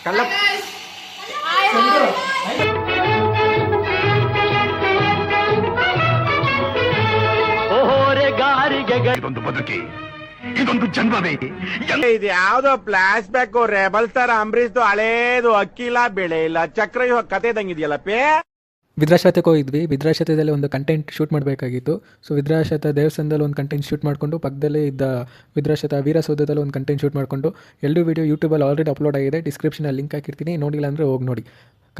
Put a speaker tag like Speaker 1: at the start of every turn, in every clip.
Speaker 1: ಕಲ್ಲ
Speaker 2: ಇದೊಂದು ಬದುಕಿ, ಇದೊಂದು ಜನ್ಮವೇ.
Speaker 1: ಇದು ಯಾವ್ದೋ ಫ್ಲಾಶ್ ಬ್ಯಾಕ್ ರೆಬಲ್ ಸ್ಟಾರ್ ಅಂಬರೀಶ್ದು ಹಳೇದು ಅಕ್ಕಿಲ್ಲ ಬೆಳೆ ಇಲ್ಲ ಚಕ್ರವ್ಯೂಹ ಕತೆ ಇದಂಗಿದೆಯಲ್ಲ ಪೇ.
Speaker 3: ವಿದ್ರಾಶತಕ್ಕೆ ಹೋಗಿದ್ವಿ. ವಿದ್ರಾಶತದಲ್ಲಿ ಒಂದು ಕಂಟೆಂಟ್ ಶೂಟ್ ಮಾಡಬೇಕಾಗಿತ್ತು. ಸೊ ವಿದ್ರಾಶತ ದೇವಸ್ಥಾನದಲ್ಲಿ ಒಂದು ಕಂಟೆಂಟ್ ಶೂಟ್ ಮಾಡಿಕೊಂಡು, ಪಕ್ಕದಲ್ಲೇ ಇದ್ದ ವಿದ್ರಾಶತ ವೀರಸೌಧದಲ್ಲಿ ಒಂದು ಕಂಟೆಂಟ್ ಶೂಟ್ ಮಾಡಿಕೊಂಡು, ಎರಡು ವೀಡಿಯೋ ಯೂಟ್ಯೂಬಲ್ಲಿ ಆಲ್ರೆಡಿ ಅಪ್ಲೋಡ್ ಆಗಿದೆ. ಡಿಸ್ಕ್ರಿಪ್ಷನಲ್ಲಿ ಲಿಂಕ್ ಹಾಕಿರ್ತೀನಿ, ನೋಡಿಲ್ಲ ಅಂದರೆ ಹೋಗಿ ನೋಡಿ.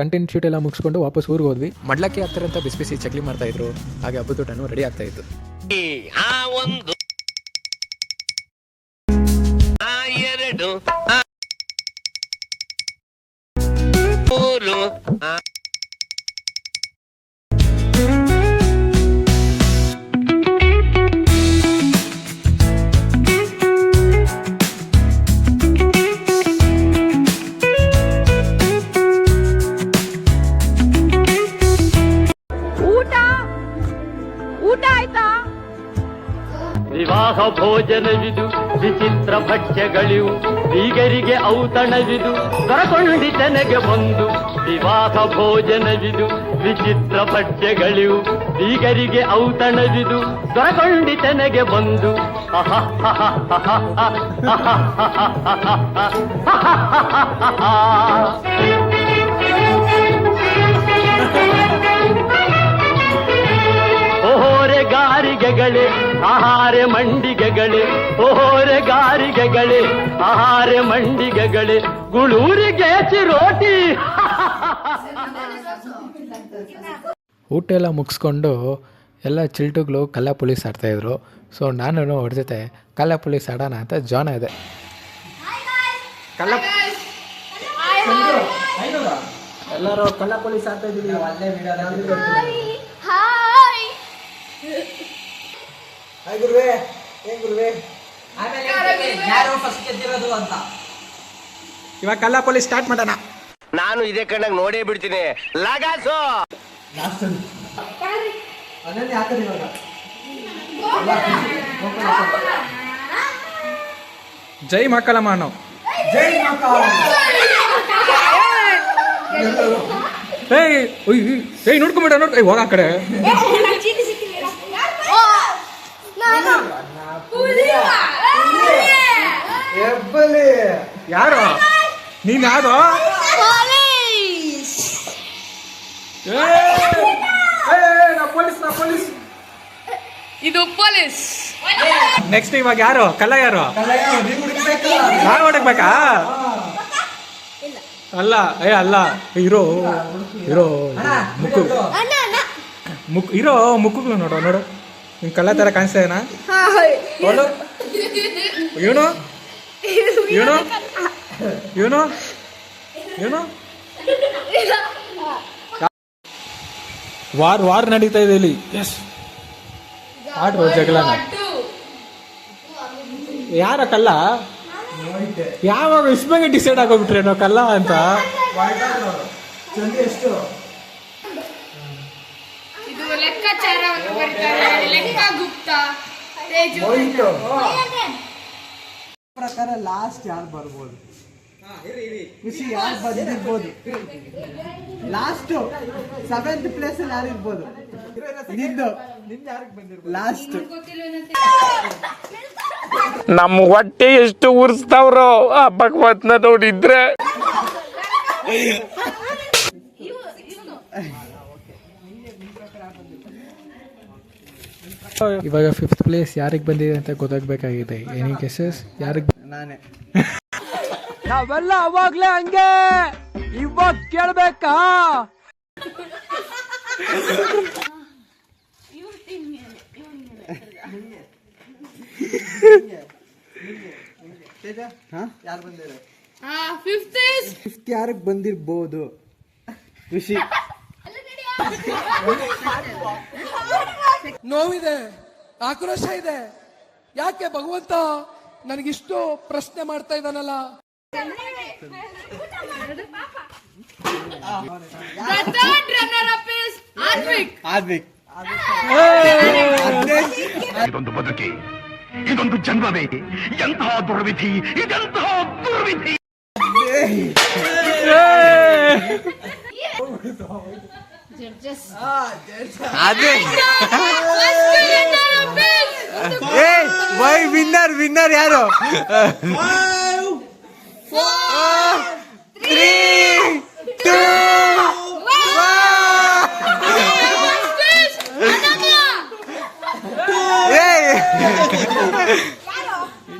Speaker 3: ಕಂಟೆಂಟ್ ಶೂಟ್ ಎಲ್ಲ ಮುಗಿಸ್ಕೊಂಡು ವಾಪಸ್ ಊರಿಗೆ ಹೋದ್ವಿ. ಮಡ್ಲಕ್ಕೆ ಆಗ್ತಾರಂತ ಬಿಸಿ ಬಿಸಿ ಚಕ್ಲಿ ಮಾಡ್ತಾಯಿದ್ರು. ಹಾಗೆ ಹಬ್ಬದ ಊಟನೂ ರೆಡಿ ಆಗ್ತಾಯಿತ್ತು.
Speaker 4: ವಿವಾಹ ಭೋಜನವಿದು ವಿಚಿತ್ರ ಭಕ್ಷ್ಯಗಳಿವು, ಬೀಗರಿಗೆ ಔತಣವಿದು ದೊರಕೊಂಡಿತನೆಗೆ ಬಂದು. ವಿವಾಹ ಭೋಜನವಿದು ವಿಚಿತ್ರ ಭಕ್ಷ್ಯಗಳಿವು, ಬೀಗರಿಗೆ ಔತಣವಿದು ದೊರಕೊಂಡಿತನೆಗೆ ಬಂದು. ಓಹೋರೆ ಗಾರಿಗೆಗಳೇ ಆಹಾರ ಮಂಡಿಗೆಗಳೇ, ಓಹೋರೆ ಗಾರಿಗೆಗಳೇ ಆಹಾರ ಮಂಡಿಗೆಗಳೇ, ಗುಳೂರಿಗೆ ಚಿರೋಟಿ.
Speaker 3: ಊಟ ಎಲ್ಲ ಮುಗಿಸ್ಕೊಂಡು ಎಲ್ಲ ಚಿಲ್ಟುಗಳು ಕಲ್ಲ ಪೊಲೀಸ್ ಆಡ್ತಾಯಿದ್ರು. ಸೊ ನಾನು ಅವ್ರ ಜೊತೆ ಕಲ್ಲ ಪೊಲೀಸ್ ಆಡೋಣ ಅಂತ ಜಾಯ್ನ್ ಆದೆ. ಎಲ್ಲರೂ ಕಲ್ಲ ಪೊಲೀಸ್ ಆಡ್ತಾ ಇದ್ದೀವಿ. ಇವಾಗ ಕಲ್ಲ ಪೊಲೀಸ್ ಸ್ಟಾರ್ಟ್ ಮಾಡೋಣ.
Speaker 1: ನಾನು ಇದೇ ಕಣ್ಣಾಗ ನೋಡೇ ಬಿಡ್ತೀನಿ. ಲಗಾಸು
Speaker 3: ಜೈ ಮಕ್ಕಳ ಮಾನವ್. ಏಯ್ ನೋಡ್ಕೊಂಬಿಡ ನೋಡ್ಕೊ ಹೋಗ ಆ ಕಡೆ. ಯಾರು ನೀನ್? ಯಾರು? ಪೊಲೀಸ್.
Speaker 5: ಇದು ಪೊಲೀಸ್.
Speaker 3: ನೆಕ್ಸ್ಟ್ ಇವಾಗ ಯಾರು? ಕಲ್ಲ ಯಾರು? ನಾವ್ ಹೊಡಕ್ಬೇಕಾ? ಅಲ್ಲ ಅಲ್ಲ, ಇರೋ ಮುಕ್ಕು ಇರೋ ಮುಕ್ಕು ನೋಡು. ನಿಮ್ ಕಲ್ಲ ತರ ಕಾಣಿಸ್ತಾ ಏನಾ? ಇವನು ವಾರ್ ನಡೀತಾ ಇದೆ ಇಲ್ಲಿ. ಎಸ್ ಆಡ್ರು ಜಗಳನ. ಯಾರ ಕಲ್ಲ? ಯಾವಾಗ ಇಸ್ಮಾಗೆ ಡಿಸೈಡ್ ಆಗೋಗ್ಬಿಟ್ರೆ ನಾವು ಕಲ್ಲ ಅಂತ.
Speaker 5: ಇದು ಲೆಕ್ಕಾಚಾರವನ್ನು ಬರೀತಾರೆ. ಲೆಕ್ಕ ಗುಪ್ತ
Speaker 6: ಪ್ರಕಾರ ಲಾಸ್ಟ್ ಯಾರು ಬರ್ಬೋದು? ಖುಷಿ ಯಾರು ಬಂದಿರ್ಬೋದು? ಲಾಸ್ಟ್ 7th ಪ್ಲೇಸ್ ಅಲ್ಲಿ ಯಾರು ಇರ್ಬೋದು? ಲಾಸ್ಟ್
Speaker 1: ನಮ್ಮ ಹೊಟ್ಟೆ ಎಷ್ಟು ಉರ್ಸ್ತಾವ್ರೋ ಆ ಭಗವತ್ನ ನೋಡಿದ್ರೆ.
Speaker 3: ಇವಾಗ 5th ಪ್ಲೇಸ್ ಯಾರಿಗೆ ಬಂದಿದೆ ಅಂತ ಗೊತ್ತಾಗಬೇಕಾಗಿದೆ. Any guesses? ಯಾರಿಗೆ?
Speaker 6: ನಾನೇ.
Speaker 4: ನಾವೆಲ್ಲ ಅವಾಗ್ಲೇ ಹಂಗೆ, ಇವಾಗ ಕೇಳ್ಬೇಕಾ?
Speaker 6: ಯಾರು ಬಂದಿದ್ದಾರೆ?
Speaker 5: 5th
Speaker 6: ಯಾರಿಗೆ ಬಂದಿರ್ಬೋದು? ಖುಷಿ.
Speaker 7: ನೋವಿದೆ, ಆಕ್ರೋಶ ಇದೆ. ಯಾಕೆ ಭಗವಂತ ನನಗಿಷ್ಟು ಪ್ರಶ್ನೆ ಮಾಡ್ತಾ ಇದ್ದಾನಲ್ಲ?
Speaker 2: ಇದೊಂದು ಬದುಕಿ, ಇದೊಂದು ಜನ್ಮವೇ. ಎಂತಹ ದುರ್ವಿಧಿ, ಇದೆಂತಹ ದುರ್ವಿಧಿ.
Speaker 6: ಅದೇ ಏ ವೈ ವಿನ್ನರ್ ಯಾರು 3 2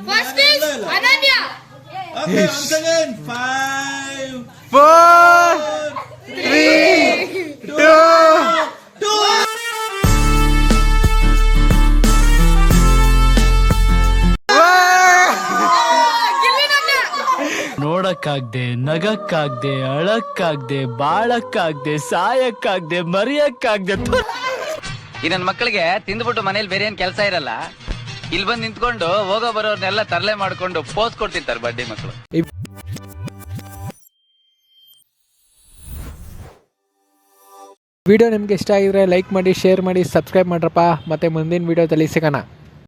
Speaker 5: ಫಸ್ಟ್ ಇಸ್ ಅನನ್ಯ.
Speaker 8: Okay, once again. 5,
Speaker 6: 4 3 2
Speaker 4: ನೋಡಕ್ಕಾಗ್ದೆ, ನಗಕ್ಕಾಗ್ದೆ, ಅಳಕ್ಕಾಗ್ದೆ, ಬಾಳಕ್ಕಾಗ್ದೆ, ಸಾಯಕ್ಕಾಗ್ದೆ, ಮರಿಯಕ್ಕಾಗ್ದೆ.
Speaker 9: ಈ ನನ್ನ ಮಕ್ಕಳಿಗೆ ತಿಂದ್ಬಿಟ್ಟು ಮನೇಲಿ ಬೇರೆ ಏನ್ ಕೆಲಸ ಇರಲ್ಲ, ಇಲ್ಲಿ ಬಂದು ನಿಂತ್ಕೊಂಡು ಹೋಗೋ ಬರೋರ್ನೆಲ್ಲ ತರಲೆ ಮಾಡ್ಕೊಂಡು ಪೋಸ್ ಕೊಡ್ತಿರ್ತಾರೆ ಬಡ್ಡಿ ಮಕ್ಕಳು.
Speaker 3: ವಿಡಿಯೋ ನಿಮ್ಗೆ ಇಷ್ಟ ಆಗಿದ್ರೆ ಲೈಕ್ ಮಾಡಿ, ಶೇರ್ ಮಾಡಿ, ಸಬ್ಸ್ಕ್ರೈಬ್ ಮಾಡ್ರಪ್ಪ. ಮತ್ತೆ ಮುಂದಿನ ವಿಡಿಯೋದಲ್ಲಿ ಸಿಗೋಣ.